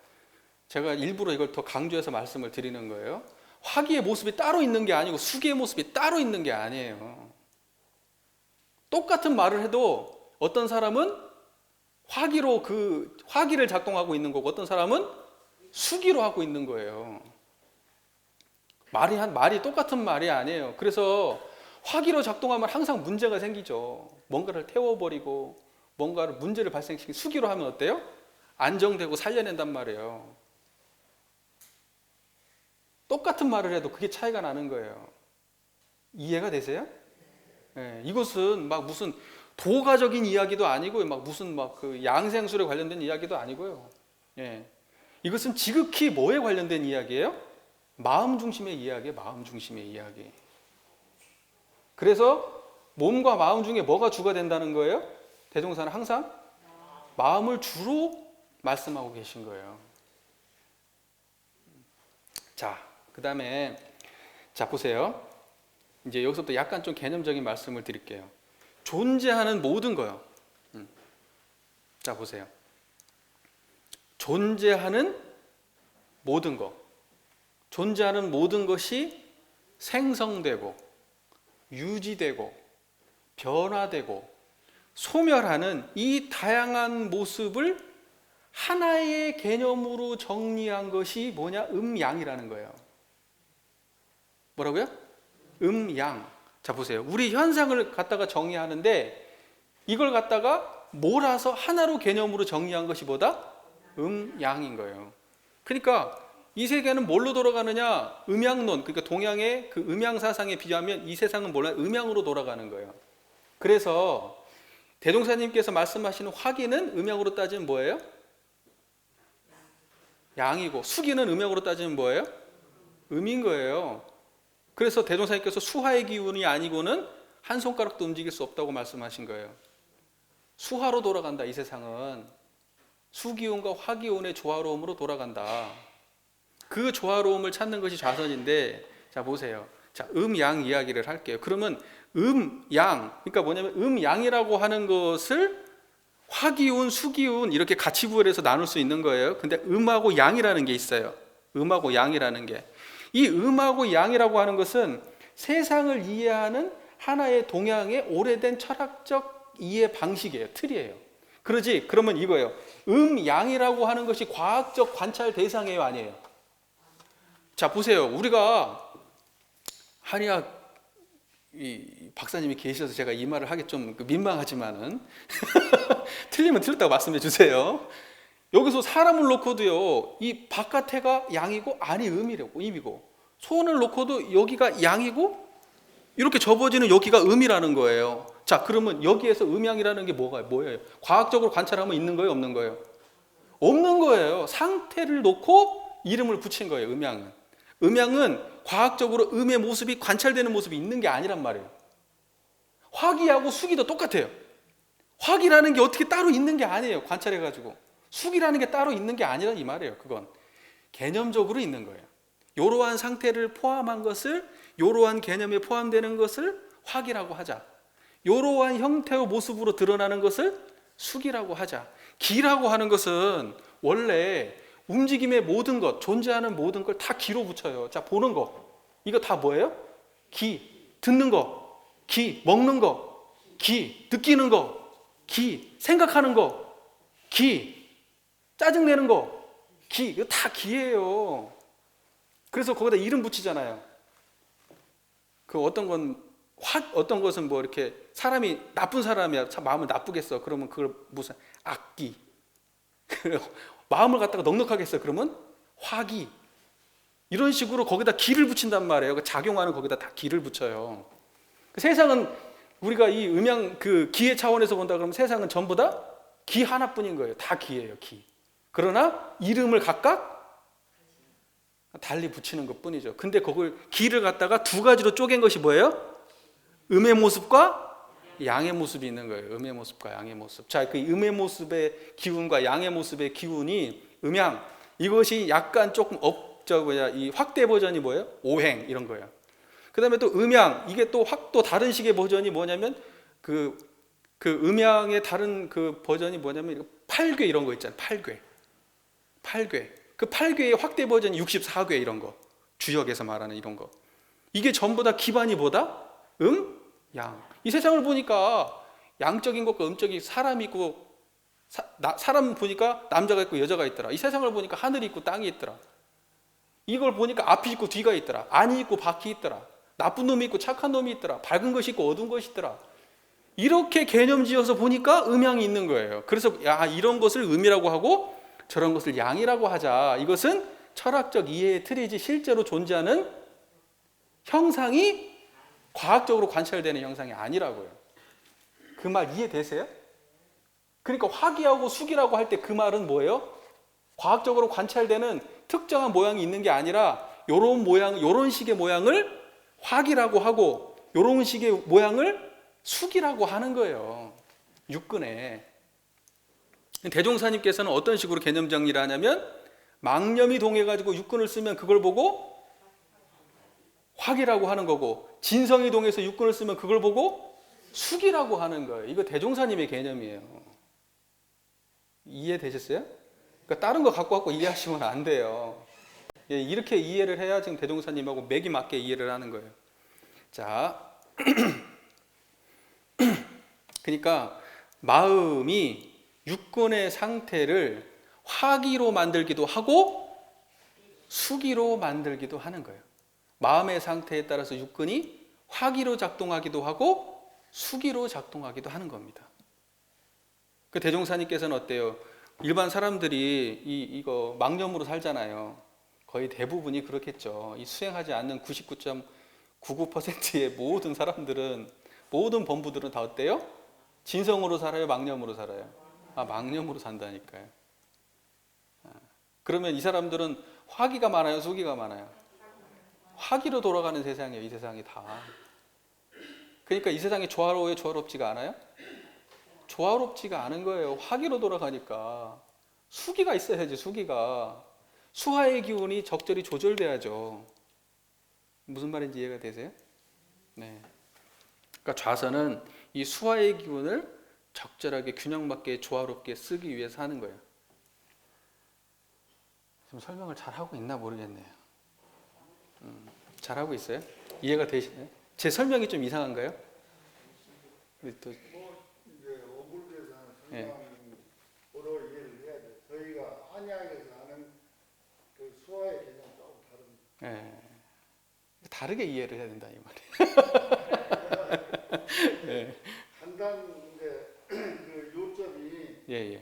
제가 일부러 이걸 더 강조해서 말씀을 드리는 거예요. 화기의 모습이 따로 있는 게 아니고 수기의 모습이 따로 있는 게 아니에요. 똑같은 말을 해도 어떤 사람은 화기로 그 화기를 작동하고 있는 거고 어떤 사람은 수기로 하고 있는 거예요. 말이 똑같은 말이 아니에요. 그래서 화기로 작동하면 항상 문제가 생기죠. 뭔가를 태워버리고 뭔가를 문제를 발생시키고, 수기로 하면 어때요? 안정되고 살려낸단 말이에요. 똑같은 말을 해도 그게 차이가 나는 거예요. 이해가 되세요? 네, 이것은 막 무슨 도가적인 이야기도 아니고요. 막 무슨 막 그 양생술에 관련된 이야기도 아니고요. 예. 이것은 지극히 뭐에 관련된 이야기예요? 마음 중심의 이야기예요. 마음 중심의 이야기. 그래서 몸과 마음 중에 뭐가 주가 된다는 거예요? 대종사는 항상 마음을 주로 말씀하고 계신 거예요. 자, 그 다음에 자 보세요. 이제 여기서부터 약간 좀 개념적인 말씀을 드릴게요. 존재하는 모든 거요. 자 보세요. 존재하는 모든 것. 존재하는 모든 것이 생성되고 유지되고 변화되고 소멸하는 이 다양한 모습을 하나의 개념으로 정리한 것이 뭐냐? 음양이라는 거예요. 뭐라고요? 음양. 자, 보세요. 우리 현상을 갖다가 정의하는데 이걸 갖다가 몰아서 하나로 개념으로 정리한 것이 뭐다? 음양인 거예요. 그러니까 이 세계는 뭘로 돌아가느냐? 음양론, 그러니까 동양의 그 음양 사상에 비하면 이 세상은 몰라 음양으로 돌아가는 거예요. 그래서 대종사님께서 말씀하시는 화기는 음양으로 따지면 뭐예요? 양이고, 수기는 음양으로 따지면 뭐예요? 음인 거예요. 그래서 대종사님께서 수화의 기운이 아니고는 한 손가락도 움직일 수 없다고 말씀하신 거예요. 수화로 돌아간다. 이 세상은 수기운과 화기운의 조화로움으로 돌아간다. 그 조화로움을 찾는 것이 좌선인데, 자 보세요. 자, 음양 이야기를 할게요. 그러면 음양, 그러니까 뭐냐면 음양이라고 하는 것을 화기운, 수기운 이렇게 같이 구별해서 나눌 수 있는 거예요. 근데 음하고 양이라는 게 있어요. 음하고 양이라는 게. 이 음하고 양이라고 하는 것은 세상을 이해하는 하나의 동양의 오래된 철학적 이해 방식이에요. 틀이에요. 그러지? 그러면 이거예요. 양이라고 하는 것이 과학적 관찰 대상이에요, 아니에요? 자, 보세요. 우리가 한의학 이 박사님이 계셔서 제가 이 말을 하기 좀 민망하지만은 틀리면 틀렸다고 말씀해 주세요. 여기서 사람을 놓고도요, 이 바깥에가 양이고 안이 음이고 손을 놓고도 여기가 양이고 이렇게 접어지는 여기가 음이라는 거예요. 자, 그러면 여기에서 음양이라는 게 뭐예요? 과학적으로 관찰하면 있는 거예요, 없는 거예요? 없는 거예요. 상태를 놓고 이름을 붙인 거예요. 음양은 과학적으로 음의 모습이 관찰되는 모습이 있는 게 아니란 말이에요. 화기하고 수기도 똑같아요. 화기라는 게 어떻게 따로 있는 게 아니에요. 관찰해가지고. 수기라는 게 따로 있는 게 아니라 이 말이에요. 그건 개념적으로 있는 거예요. 이러한 상태를 포함한 것을, 이러한 개념에 포함되는 것을 화기라고 하자. 이러한 형태와 모습으로 드러나는 것을 수기라고 하자. 기라고 하는 것은 원래 움직임의 모든 것, 존재하는 모든 걸 다 기로 붙여요. 자, 보는 거. 이거 다 뭐예요? 기. 듣는 거. 기. 먹는 거. 기. 느끼는 거. 기. 생각하는 거. 기. 짜증내는 거. 기. 이거 다 기예요. 그래서 거기다 이름 붙이잖아요. 그 어떤 것은 뭐 이렇게 사람이 나쁜 사람이야. 참 마음을 나쁘겠어. 그러면 그걸 무슨 악기. 마음을 갖다가 넉넉하게 했어요. 그러면 화기. 이런 식으로 거기다 기를 붙인단 말이에요. 작용하는 거기다 다 기를 붙여요. 세상은 우리가 이 음양 그 기의 차원에서 본다 그러면 세상은 전부 다 기 하나뿐인 거예요. 다 기예요, 기. 그러나 이름을 각각 달리 붙이는 것뿐이죠. 근데 그걸 기를 갖다가 두 가지로 쪼갠 것이 뭐예요? 음의 모습과 양의 모습이 있는 거예요. 음의 모습과 양의 모습. 자, 그 음의 모습의 기운과 양의 모습의 기운이 음양. 이것이 약간 조금 이 확대 버전이 뭐예요? 오행 이런 거예요. 그다음에 또 음양. 이게 또 다른 식의 버전이 뭐냐면 그 음양의 다른 그 버전이 뭐냐면 8궤 이런 거 있잖아요. 8궤. 그 8궤의 확대 버전이 64궤 이런 거. 주역에서 말하는 이런 거. 이게 전부 다 기반이 뭐다? 양. 이 세상을 보니까 양적인 것과 음적인 사람이 있고 사람 보니까 남자가 있고 여자가 있더라. 이 세상을 보니까 하늘이 있고 땅이 있더라. 이걸 보니까 앞이 있고 뒤가 있더라. 안이 있고 밖이 있더라. 나쁜 놈이 있고 착한 놈이 있더라. 밝은 것이 있고 어두운 것이 있더라. 이렇게 개념 지어서 보니까 음양이 있는 거예요. 그래서 이런 것을 음이라고 하고 저런 것을 양이라고 하자. 이것은 철학적 이해의 틀이지 실제로 존재하는 형상이 과학적으로 관찰되는 형상이 아니라고요. 그 말 이해되세요? 그러니까 화기하고 수기라고 할 때 그 말은 뭐예요? 과학적으로 관찰되는 특정한 모양이 있는 게 아니라 요런 식의 모양을 화기라고 하고 요런 식의 모양을 수기라고 하는 거예요. 육근에. 대종사님께서는 어떤 식으로 개념 정리를 하냐면 망념이 동해가지고 육근을 쓰면 그걸 보고 화기라고 하는 거고 진성이 동해서 육근을 쓰면 그걸 보고 수기라고 하는 거예요. 이거 대종사님의 개념이에요. 이해되셨어요? 그러니까 다른 거 갖고 이해하시면 안 돼요. 이렇게 이해를 해야 지금 대종사님하고 맥이 맞게 이해를 하는 거예요. 자, 그러니까 마음이 육근의 상태를 화기로 만들기도 하고 수기로 만들기도 하는 거예요. 마음의 상태에 따라서 육근이 화기로 작동하기도 하고 수기로 작동하기도 하는 겁니다. 그 대종사님께서는 어때요? 일반 사람들이 이거 망념으로 살잖아요. 거의 대부분이 그렇겠죠. 이 수행하지 않는 99.99%의 모든 사람들은, 모든 범부들은 다 어때요? 진성으로 살아요? 망념으로 살아요? 망념으로 산다니까요. 그러면 이 사람들은 화기가 많아요? 수기가 많아요? 화기로 돌아가는 세상이에요. 이 세상이 다. 그러니까 이 세상이 조화로워요? 조화롭지가 않아요? 조화롭지가 않은 거예요. 화기로 돌아가니까. 수기가 있어야지, 수기가. 수화의 기운이 적절히 조절돼야죠. 무슨 말인지 이해가 되세요? 네. 그러니까 좌선은 이 수화의 기운을 적절하게 균형 맞게 조화롭게 쓰기 위해서 하는 거예요. 지금 설명을 잘 하고 있나 모르겠네요. 잘 하고 있어요? 이해가 되시나요? 제 설명이 좀 이상한가요? 우리 또 이제 어불에서 예. 설명으로 이해를 해야 돼. 저희가 한의학에서 하는 그 수화의 개념 조금 다릅니다. 예. 다르게 이해를 해야 된다 이 말이에요. 예. 간단한데 그 요점이 예. 이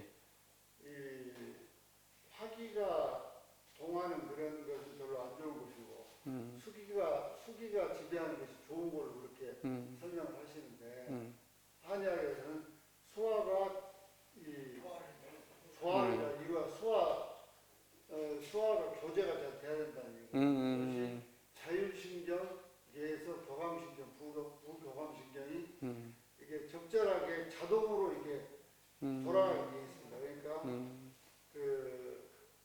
화기가 동하는 그런 것은 별로 안 좋은 것이고 수기가 지배하는 것이 좋은 걸로 그렇게 설명을 하시는데 한의학에서는 수화가 이 조화가 이거 수화가 교제가 잘 돼야 된다는 얘기죠. 그것이 자율신경에서 교감신경, 부교감신경이 이게 적절하게 자동으로 이게 돌아가게 돼 있습니다. 그러니까 그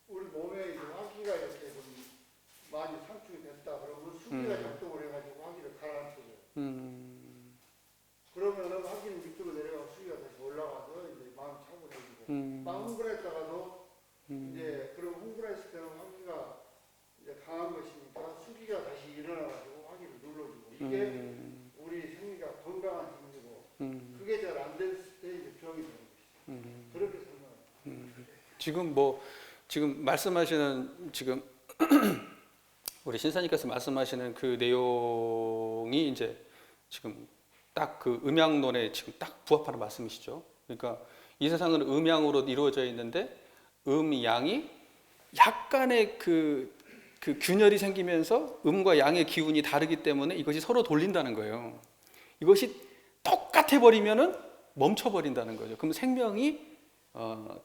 우리 몸에 이제 화기가 이렇게 좀 많이 상충이 됐다 그러면 수기가 작동을 해가지고 화기를 가라앉혀줘요. 그러면은 화기는 밑으로 내려가고 수기가 다시 올라가서 이제 마음 차분해지고 막 흥분했다가도 이제 그럼 흥분했을 때는 화기가 이제 강한 것이니까 수기가 다시 일어나가지고 화기를 눌러주고 이게 우리 생리가 건강한 생리고 그게 잘 안 됐을 때 이제 병이 되는 것이죠. 그렇게 설명합니다. 지금 말씀하시는 지금 우리 신사님께서 말씀하시는 그 내용이 이제 지금 딱 그 음양론에 지금 딱 부합하는 말씀이시죠. 그러니까 이 세상은 음양으로 이루어져 있는데 양이 약간의 그 균열이 생기면서 음과 양의 기운이 다르기 때문에 이것이 서로 돌린다는 거예요. 이것이 똑같아 버리면은 멈춰 버린다는 거죠. 그럼 생명이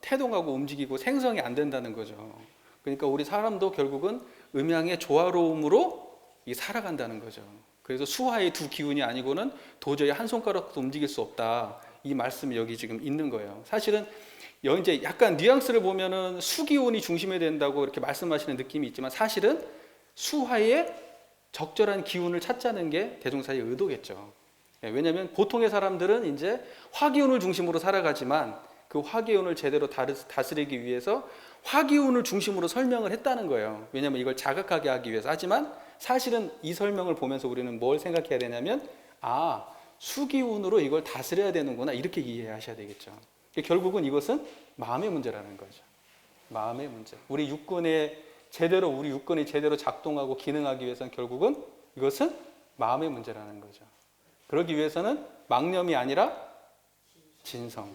태동하고 움직이고 생성이 안 된다는 거죠. 그러니까 우리 사람도 결국은 음양의 조화로움으로 살아간다는 거죠. 그래서 수화의 두 기운이 아니고는 도저히 한 손가락도 움직일 수 없다. 이 말씀이 여기 지금 있는 거예요. 사실은 여기 이제 약간 뉘앙스를 보면은 수기운이 중심이 된다고 이렇게 말씀하시는 느낌이 있지만 사실은 수화의 적절한 기운을 찾자는 게 대종사의 의도겠죠. 왜냐하면 보통의 사람들은 이제 화기운을 중심으로 살아가지만 그 화기운을 제대로 다스리기 위해서 화기운을 중심으로 설명을 했다는 거예요. 왜냐하면 이걸 자각하게 하기 위해서. 하지만 사실은 이 설명을 보면서 우리는 뭘 생각해야 되냐면 수기운으로 이걸 다스려야 되는구나 이렇게 이해하셔야 되겠죠. 결국은 이것은 마음의 문제라는 거죠. 마음의 문제. 우리 육근이 제대로 작동하고 기능하기 위해서는 결국은 이것은 마음의 문제라는 거죠. 그러기 위해서는 망념이 아니라 진성.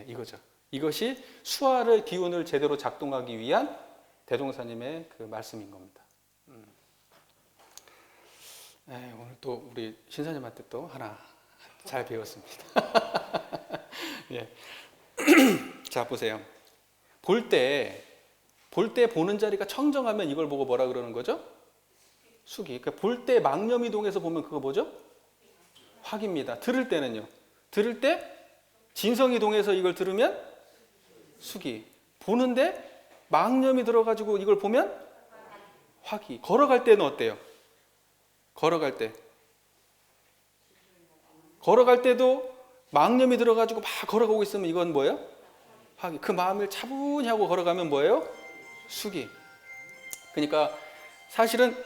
이거죠. 이것이 수화의 기운을 제대로 작동하기 위한 대종사님의 그 말씀인 겁니다. 오늘 또 우리 신사님한테 또 하나 잘 배웠습니다. 예. 자, 보세요. 볼 때 보는 자리가 청정하면 이걸 보고 뭐라 그러는 거죠? 수기. 그러니까 볼 때 망념이 동해서 보면 그거 뭐죠? 화기입니다. 들을 때는요. 들을 때 진성이 동해서 이걸 들으면 수기. 보는데 망념이 들어가지고 이걸 보면 화기. 걸어갈 때는 어때요? 걸어갈 때도 망념이 들어가지고 막 걸어가고 있으면 이건 뭐예요? 화기. 그 마음을 차분히 하고 걸어가면 뭐예요? 수기. 그러니까 사실은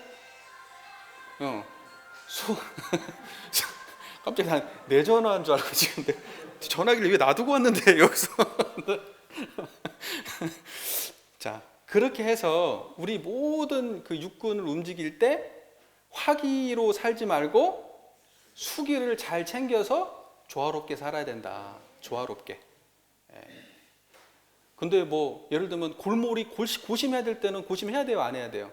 깜짝이야. 내 전화한 줄 알고 지금 전화기를 왜 놔두고 왔는데 여기서. 자, 그렇게 해서 우리 모든 그 육군을 움직일 때 화기로 살지 말고 수기를 잘 챙겨서 조화롭게 살아야 된다. 조화롭게. 근데 뭐 예를 들면 골몰이 고심해야 될 때는 고심해야 돼요, 안 해야 돼요?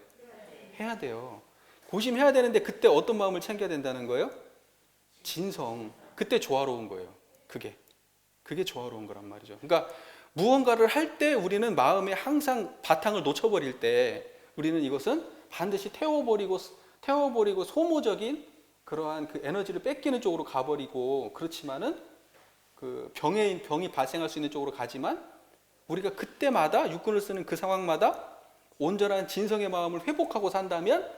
해야 돼요. 고심해야 되는데 그때 어떤 마음을 챙겨야 된다는 거예요? 진성. 그때 조화로운 거예요. 그게 조화로운 거란 말이죠. 그러니까 무언가를 할 때 우리는 마음에 항상 바탕을 놓쳐버릴 때 우리는 이것은 반드시 태워버리고 소모적인 그러한 그 에너지를 뺏기는 쪽으로 가버리고, 그렇지만은 그 병이 발생할 수 있는 쪽으로 가지만, 우리가 그때마다 육군을 쓰는 그 상황마다 온전한 진성의 마음을 회복하고 산다면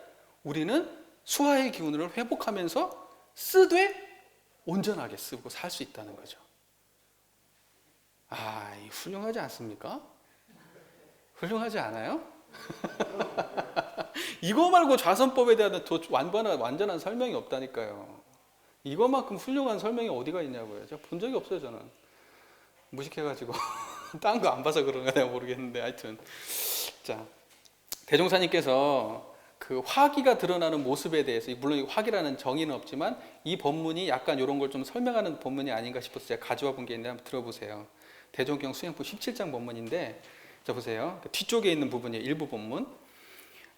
우리는 수화의 기운을 회복하면서 쓰되 온전하게 쓰고 살 수 있다는 거죠. 훌륭하지 않습니까? 훌륭하지 않아요? 이거 말고 좌선법에 대한 더 완전한 설명이 없다니까요. 이것만큼 훌륭한 설명이 어디가 있냐고요. 제가 본 적이 없어요, 저는. 무식해가지고. 딴 거 안 봐서 그런가 내가 모르겠는데, 하여튼. 자, 대종사님께서 그 화기가 드러나는 모습에 대해서, 물론 화기라는 정의는 없지만 이 법문이 약간 이런 걸 좀 설명하는 법문이 아닌가 싶어서 제가 가져와 본 게 있는데 한번 들어보세요. 대종경 수행품 17장 법문인데, 자 보세요. 뒤쪽에 있는 부분이에요. 일부 법문.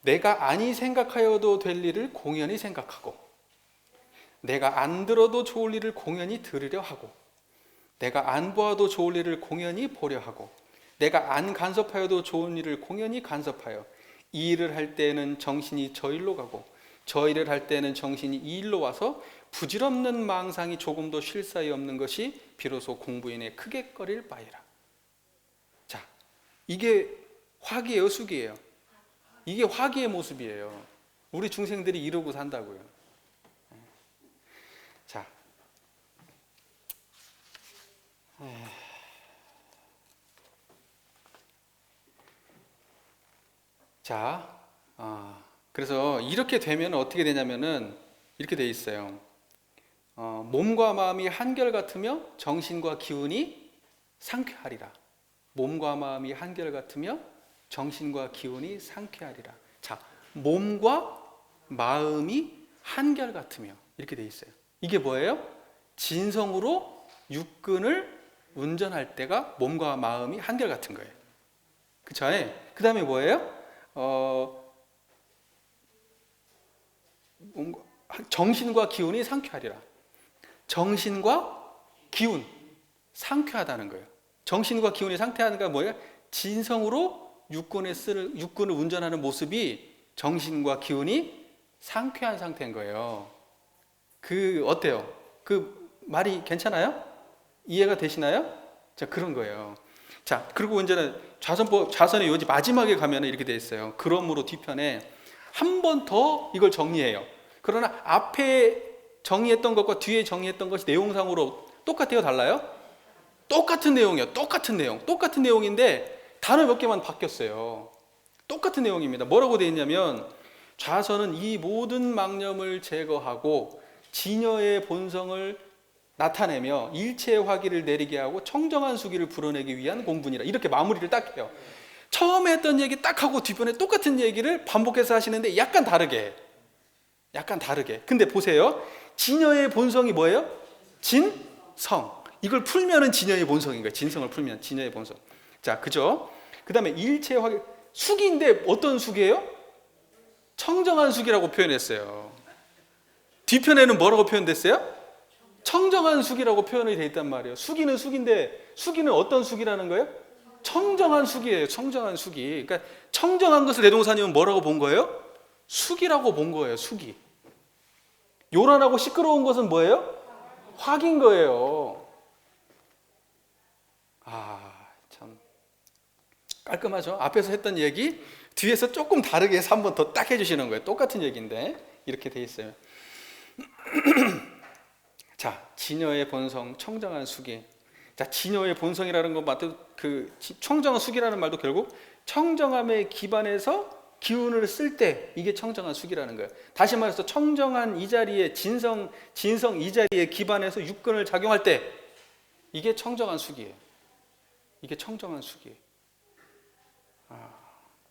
내가 아니 생각하여도 될 일을 공연히 생각하고, 내가 안 들어도 좋을 일을 공연히 들으려 하고, 내가 안 보아도 좋을 일을 공연히 보려 하고, 내가 안 간섭하여도 좋은 일을 공연히 간섭하여, 이 일을 할 때는 정신이 저 일로 가고 저 일을 할 때는 정신이 이 일로 와서 부질없는 망상이 조금도 쉴 사이 없는 것이 비로소 공부인의 크게 꺼릴 바이라. 자, 이게 화기예요, 수기예요? 이게 화기의 모습이에요. 우리 중생들이 이러고 산다고요. 자, 그래서 이렇게 되면 어떻게 되냐면은 이렇게 돼 있어요. 몸과 마음이 한결 같으며 정신과 기운이 상쾌하리라. 몸과 마음이 한결 같으며 정신과 기운이 상쾌하리라. 자, 몸과 마음이 한결 같으며 이렇게 돼 있어요. 이게 뭐예요? 진성으로 육근을 운전할 때가 몸과 마음이 한결 같은 거예요. 그쵸? 그 다음에 뭐예요? 정신과 기운이 상쾌하리라. 정신과 기운, 상쾌하다는 거예요. 정신과 기운이 상쾌하다는 건 뭐예요? 진성으로 육군을 운전하는 모습이 정신과 기운이 상쾌한 상태인 거예요. 어때요? 그 말이 괜찮아요? 이해가 되시나요? 자, 그런 거예요. 자, 그리고 이제는 좌선의 요지 마지막에 가면 이렇게 돼 있어요. 그러므로 뒤편에 한 번 더 이걸 정리해요. 그러나 앞에 정리했던 것과 뒤에 정리했던 것이 내용상으로 똑같아요, 달라요? 똑같은 내용이에요. 똑같은 내용인데 단어 몇 개만 바뀌었어요. 똑같은 내용입니다. 뭐라고 되어 있냐면, 좌선은 이 모든 망념을 제거하고 진여의 본성을 나타내며 일체의 화기를 내리게 하고 청정한 수기를 불어내기 위한 공분이라. 이렇게 마무리를 딱 해요. 처음에 했던 얘기 딱 하고 뒤편에 똑같은 얘기를 반복해서 하시는데 약간 다르게. 근데 보세요. 진여의 본성이 뭐예요? 진성. 이걸 풀면은 진여의 본성인 거예요. 진성을 풀면 진여의 본성. 자, 그죠? 그 다음에 일체의 화기, 수기인데 어떤 수기예요? 청정한 수기라고 표현했어요. 뒤편에는 뭐라고 표현됐어요? 청정한 수기라고 표현이 되어 있단 말이에요. 수기는 수기인데 수기는 어떤 수기라는 거예요? 청정한 수기예요. 청정한 수기. 그러니까 청정한 것을 대종사님은 뭐라고 본 거예요? 수기라고 본 거예요. 수기. 요란하고 시끄러운 것은 뭐예요? 화기인 거예요. 참 깔끔하죠? 앞에서 했던 얘기 뒤에서 조금 다르게 해서 한 번 더 딱 해주시는 거예요. 똑같은 얘기인데 이렇게 돼 있어요. 자, 진여의 본성, 청정한 수기. 자, 진여의 본성이라는 것 맞도 그 청정한 수기라는 말도 결국 청정함에 기반해서 기운을 쓸 때 이게 청정한 숙이라는 거예요. 다시 말해서 청정한 이 자리에 진성 이 자리에 기반해서 육근을 작용할 때 이게 청정한 숙이에요. 이게 청정한 숙이에요.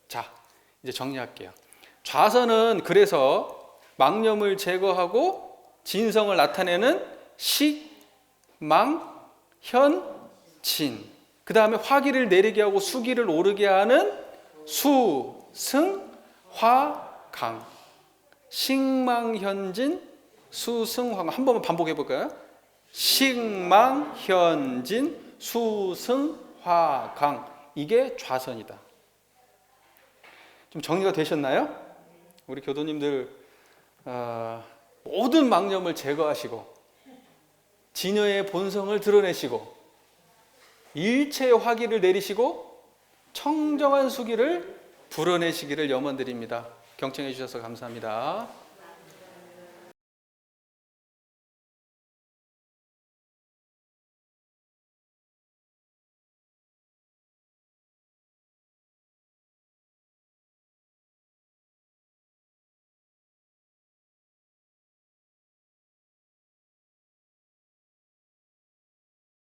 자, 이제 정리할게요. 좌선은 그래서 망념을 제거하고 진성을 나타내는 식, 망, 현, 진. 그 다음에 화기를 내리게 하고 수기를 오르게 하는 수, 승, 화, 강. 식망현진, 수승화강. 한 번만 반복해 볼까요? 식망현진, 수승화강. 이게 좌선이다. 좀 정리가 되셨나요? 우리 교도님들 모든 망념을 제거하시고 진여의 본성을 드러내시고 일체의 화기를 내리시고 청정한 수기를 불어내시기를 염원드립니다. 경청해 주셔서 감사합니다.